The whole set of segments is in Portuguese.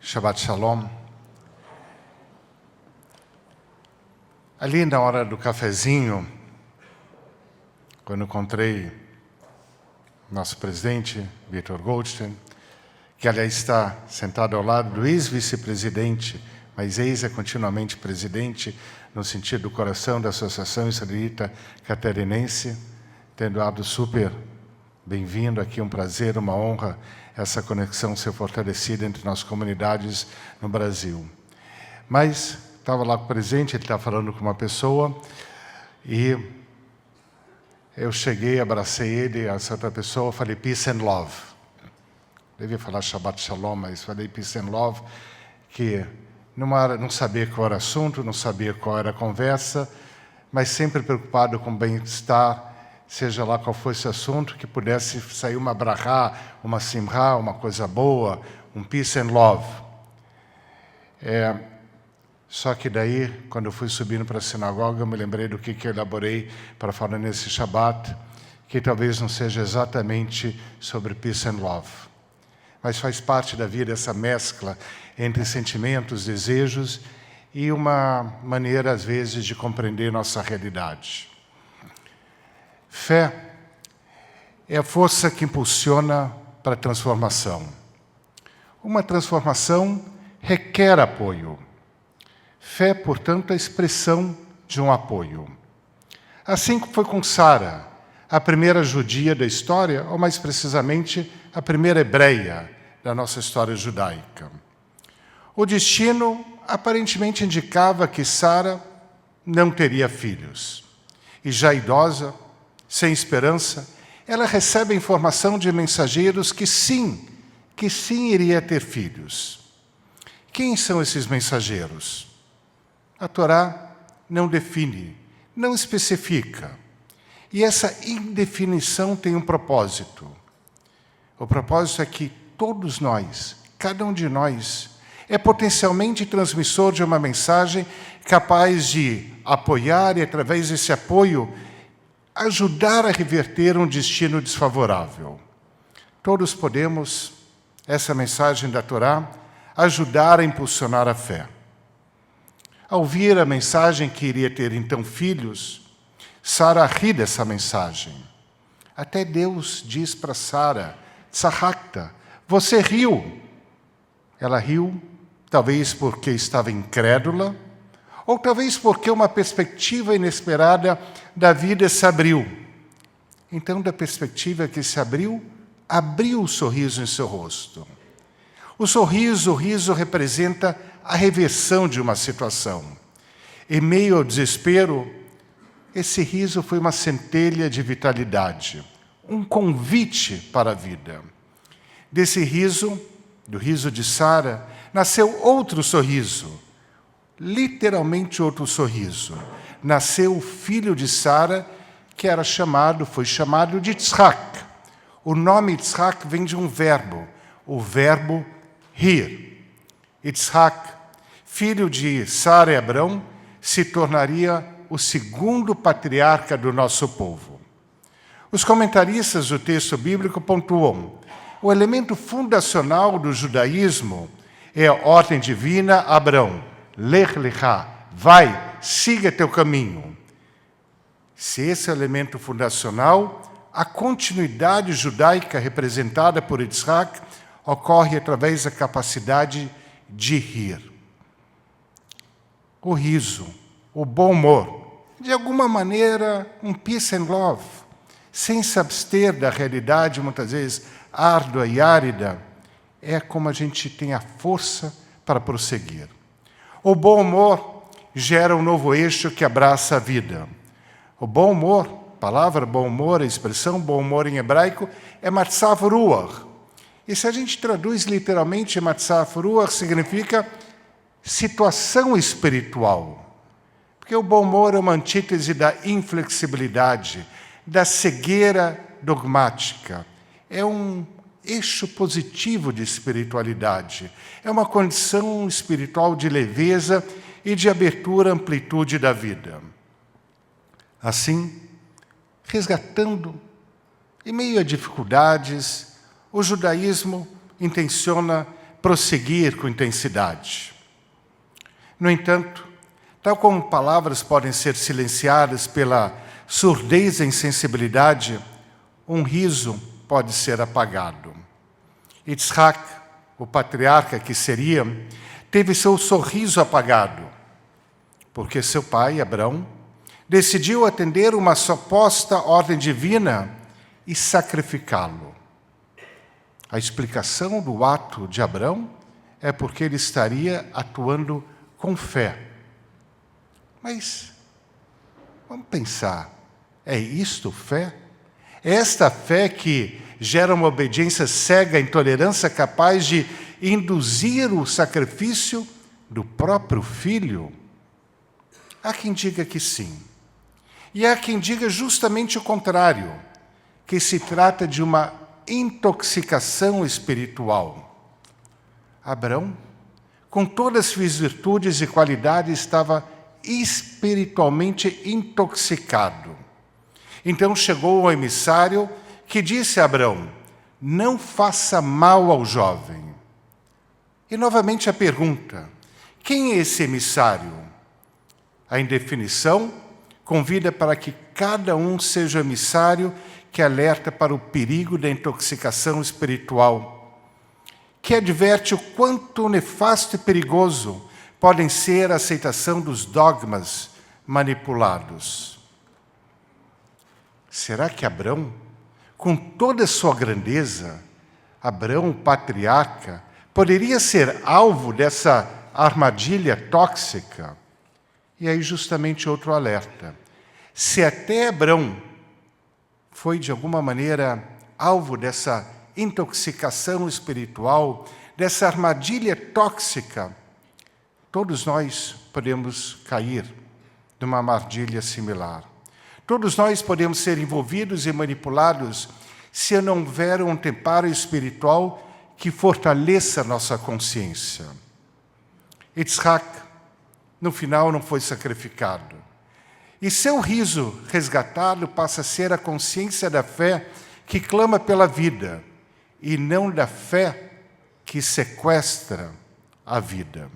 Shabbat Shalom. Ali na hora do cafezinho, quando encontrei nosso presidente, Vitor Goldstein, que aliás está sentado ao lado do ex-vice-presidente, mas ex é continuamente presidente, no sentido do coração da Associação Israelita Catarinense, tendo dado super bem-vindo aqui, um prazer, uma honra, essa conexão ser fortalecida entre nossas comunidades no Brasil. Mas estava lá presente, ele estava falando com uma pessoa, e eu cheguei, abracei ele, essa outra pessoa, falei, peace and love. Devia falar Shabbat Shalom, mas falei peace and love, que não sabia qual era o assunto, não sabia qual era a conversa, mas sempre preocupado com o bem-estar, seja lá qual fosse o assunto, que pudesse sair uma brachá, uma simra, uma coisa boa, um peace and love. Só que daí, quando eu fui subindo para a sinagoga, eu me lembrei do que eu elaborei para falar nesse Shabbat, que talvez não seja exatamente sobre peace and love, mas faz parte da vida essa mescla entre sentimentos, desejos e uma maneira, às vezes, de compreender nossa realidade. Fé é a força que impulsiona para a transformação. Uma transformação requer apoio. Fé, portanto, é a expressão de um apoio. Assim como foi com Sara, a primeira judia da história, ou mais precisamente, a primeira hebreia da nossa história judaica. O destino aparentemente indicava que Sara não teria filhos. E já idosa, sem esperança, ela recebe a informação de mensageiros que sim iria ter filhos. Quem são esses mensageiros? A Torá não define, não especifica. E essa indefinição tem um propósito. O propósito é que todos nós, cada um de nós, é potencialmente transmissor de uma mensagem capaz de apoiar e, através desse apoio, ajudar a reverter um destino desfavorável. Todos podemos, essa mensagem da Torá, ajudar a impulsionar a fé. Ao ouvir a mensagem que iria ter então filhos, Sara ri dessa mensagem. Até Deus diz para Sara, Tzahakta, você riu. Ela riu, talvez porque estava incrédula, ou talvez porque uma perspectiva inesperada da vida se abriu. Então, da perspectiva que se abriu o sorriso em seu rosto. O riso representa a reversão de uma situação. Em meio ao desespero, esse riso foi uma centelha de vitalidade, um convite para a vida. Desse riso, do riso de Sara, nasceu outro sorriso, literalmente outro sorriso. Nasceu o filho de Sara, que foi chamado de Yitzhak. O nome Yitzhak vem de um verbo, o verbo rir. Yitzhak, filho de Sara e Abrão, se tornaria o segundo patriarca do nosso povo. Os comentaristas do texto bíblico pontuam: o elemento fundacional do judaísmo é a ordem divina a Abrão, Lech Lecha, vai, siga teu caminho. Se esse é o elemento fundacional, a continuidade judaica representada por Yitzhak ocorre através da capacidade de rir. O riso, o bom humor, de alguma maneira, um peace and love, sem se abster da realidade, muitas vezes árdua e árida, é como a gente tem a força para prosseguir. O bom humor gera um novo eixo que abraça a vida. O bom humor, a palavra bom humor, a expressão bom humor em hebraico, é matzav ruach. E se a gente traduz literalmente, matzav ruach significa situação espiritual. Porque o bom humor é uma antítese da inflexibilidade, da cegueira dogmática. É um eixo positivo de espiritualidade. É uma condição espiritual de leveza e de abertura, amplitude da vida. Assim, resgatando, em meio a dificuldades, o judaísmo intenciona prosseguir com intensidade. No entanto, tal como palavras podem ser silenciadas pela surdez e insensibilidade, um riso pode ser apagado. Yitzhak, o patriarca que seria, teve seu sorriso apagado, porque seu pai, Abrão, decidiu atender uma suposta ordem divina e sacrificá-lo. A explicação do ato de Abrão é porque ele estaria atuando com fé. Mas vamos pensar, é isto fé? É esta fé que gera uma obediência cega, intolerância capaz de induzir o sacrifício do próprio filho? Há quem diga que sim. E há quem diga justamente o contrário, que se trata de uma intoxicação espiritual. Abrão, com todas as suas virtudes e qualidades, estava espiritualmente intoxicado. Então chegou o emissário que disse a Abrão: não faça mal ao jovem. E novamente a pergunta: quem é esse emissário? A indefinição convida para que cada um seja o emissário que alerta para o perigo da intoxicação espiritual, que adverte o quanto nefasto e perigoso podem ser a aceitação dos dogmas manipulados. Será que Abrão, com toda a sua grandeza, Abrão, o patriarca, poderia ser alvo dessa armadilha tóxica? E aí justamente outro alerta. Se até Abrão foi, de alguma maneira, alvo dessa intoxicação espiritual, dessa armadilha tóxica, todos nós podemos cair numa armadilha similar. Todos nós podemos ser envolvidos e manipulados se não houver um tempero espiritual que fortaleça nossa consciência. Yitzhak, no final, não foi sacrificado. E seu riso resgatado passa a ser a consciência da fé que clama pela vida, e não da fé que sequestra a vida.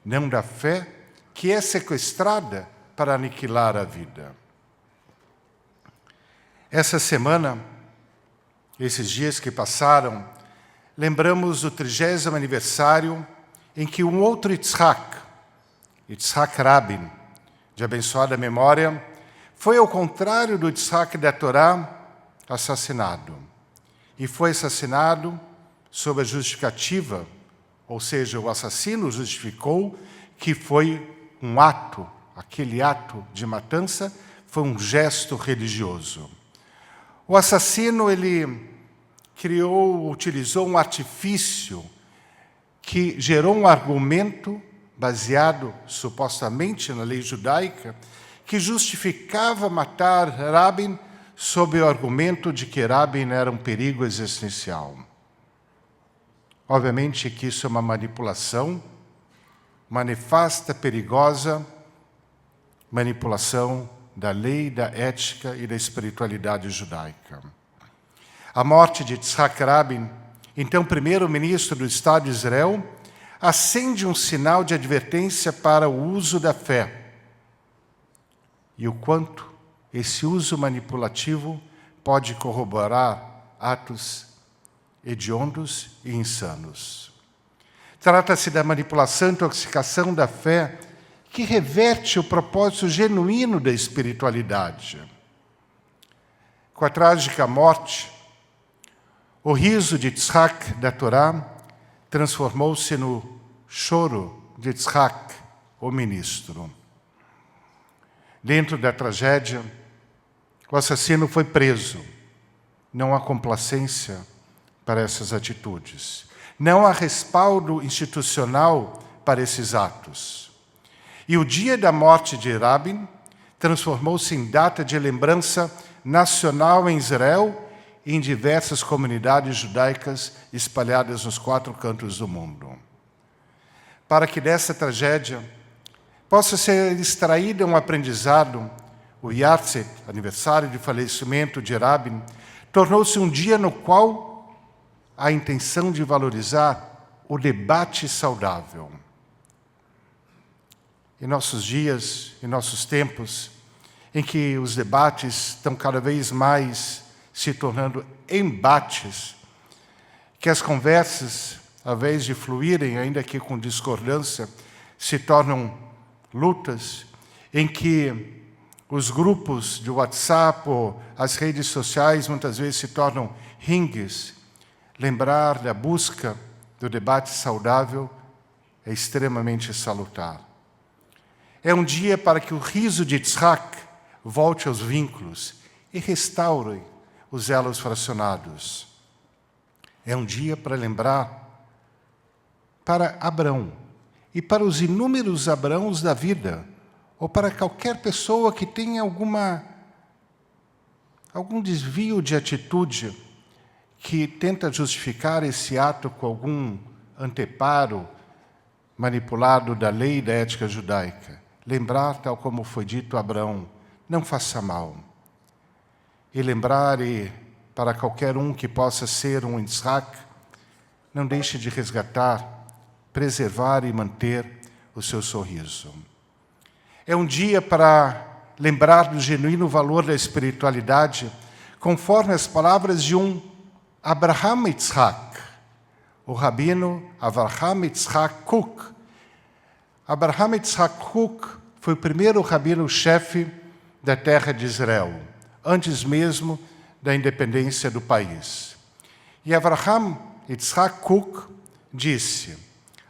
Não da fé que é sequestrada para aniquilar a vida. Essa semana, esses dias que passaram, lembramos do 30º aniversário em que um outro Yitzhak Rabin, de abençoada memória, foi, ao contrário do Yitzhak da Torá, assassinado. E foi assassinado sob a justificativa, ou seja, o assassino justificou que foi um ato, aquele ato de matança, foi um gesto religioso. O assassino, ele utilizou um artifício que gerou um argumento baseado supostamente na lei judaica, que justificava matar Rabin sob o argumento de que Rabin era um perigo existencial. Obviamente que isso é uma manipulação, uma nefasta, perigosa manipulação da lei, da ética e da espiritualidade judaica. A morte de Yitzhak Rabin, então primeiro-ministro do Estado de Israel, acende um sinal de advertência para o uso da fé e o quanto esse uso manipulativo pode corroborar atos hediondos e insanos. Trata-se da manipulação e intoxicação da fé que reverte o propósito genuíno da espiritualidade. Com a trágica morte, o riso de Yitzhak da Torá transformou-se no choro de Yitzhak, o ministro. Dentro da tragédia, o assassino foi preso. Não há complacência para essas atitudes. Não há respaldo institucional para esses atos. E o dia da morte de Rabin transformou-se em data de lembrança nacional em Israel e em diversas comunidades judaicas espalhadas nos 4 cantos do mundo. Para que dessa tragédia possa ser extraído um aprendizado, o Yahrzeit, aniversário de falecimento de Rabin, tornou-se um dia no qual a intenção de valorizar o debate saudável. Em nossos dias, em nossos tempos, em que os debates estão cada vez mais se tornando embates, que as conversas, ao invés de fluírem, ainda que com discordância, se tornam lutas, em que os grupos de WhatsApp ou as redes sociais muitas vezes se tornam ringues. Lembrar da busca do debate saudável é extremamente salutar. É um dia para que o riso de Yitzhak volte aos vínculos e restaure os elos fracionados. É um dia para lembrar para Abrão e para os inúmeros Abrãos da vida, ou para qualquer pessoa que tenha algum desvio de atitude que tenta justificar esse ato com algum anteparo manipulado da lei e da ética judaica. Lembrar, tal como foi dito a Abrão, não faça mal. E lembrar, para qualquer um que possa ser um Yitzhak, não deixe de resgatar, preservar e manter o seu sorriso. É um dia para lembrar do genuíno valor da espiritualidade, conforme as palavras de um Abraham Yitzhak, o rabino Avraham Yitzhak Kook. Abraham Yitzhak Kook foi o primeiro rabino-chefe da terra de Israel, antes mesmo da independência do país. E Avraham Yitzhak Kook disse: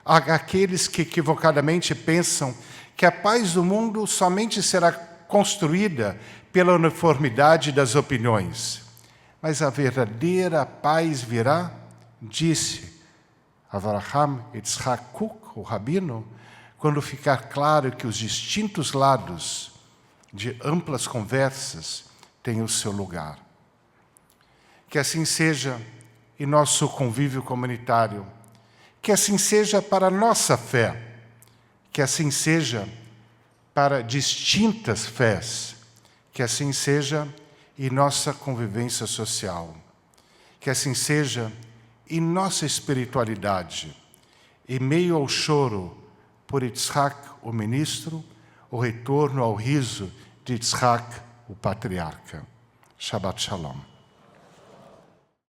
há aqueles que equivocadamente pensam que a paz do mundo somente será construída pela uniformidade das opiniões. Mas a verdadeira paz virá, disse Avraham Yitzhak Kook, o rabino, quando ficar claro que os distintos lados de amplas conversas têm o seu lugar. Que assim seja em nosso convívio comunitário, que assim seja para a nossa fé, que assim seja para distintas fés, que assim seja em nossa convivência social, que assim seja em nossa espiritualidade, em meio ao choro por Yitzhak, o ministro, o retorno ao riso de Yitzhak, o patriarca. Shabbat Shalom.